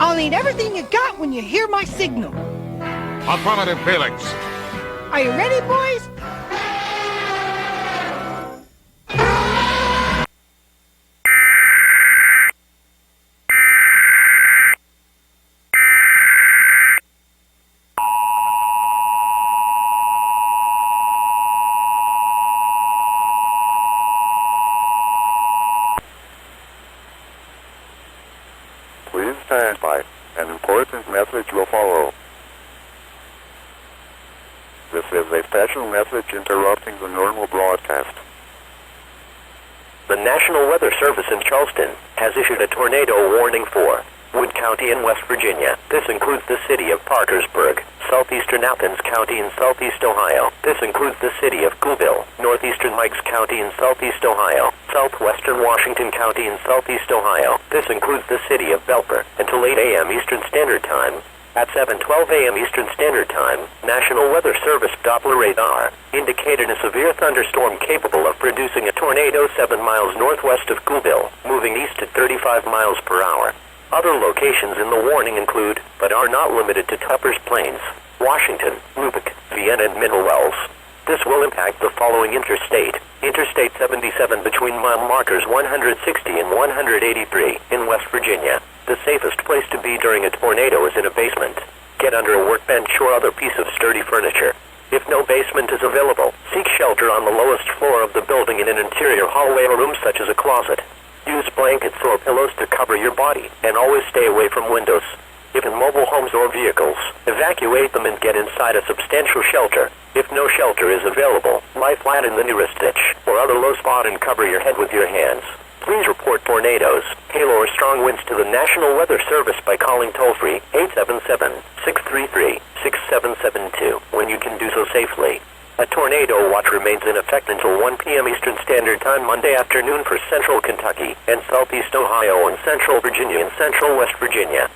I'll need everything you got when you hear my signal. Affirmative, Felix. Are you ready, boys? Please stand by. An important message will follow. This is a special message interrupting the normal broadcast. The National Weather Service in Charleston has issued a tornado warning for Wood County in West Virginia. This includes the city of Parkersburg, southeastern Athens County in southeast Ohio. This includes the city of Goodville, northeastern Mikes County in southeast Ohio, southwestern Washington County in southeast Ohio. This includes the city of Belper until 8 a.m. Eastern Standard Time. At 7:12 a.m. Eastern Standard Time, National Weather Service Doppler radar indicated a severe thunderstorm capable of producing a tornado 7 miles northwest of Goodville, moving east at 35 miles per hour. Other locations in the warning include, but are not limited to Tuppers Plains, Washington, Lubbock, Vienna, and Middle Wells. This will impact the following interstate. Interstate 77 between mile markers 160 and 183 in West Virginia. The safest place to be during a tornado is in a basement. Get under a workbench or other piece of sturdy furniture. If no basement is available, seek shelter on the lowest floor of the building in an interior hallway or room such as a closet. Use blankets or pillows to cover your body, and always stay away from windows. If in mobile homes or vehicles, evacuate them and get inside a substantial shelter. If no shelter is available, lie flat in the nearest ditch or other low spot and cover your head with your hands. Please report tornadoes, hail, or strong winds to the National Weather Service by calling toll-free 877-633-6772 when you can do so safely. A tornado watch remains in effect until 1 p.m. Eastern Standard Time Monday afternoon for Central Kentucky and Southeast Ohio and Central Virginia and Central West Virginia.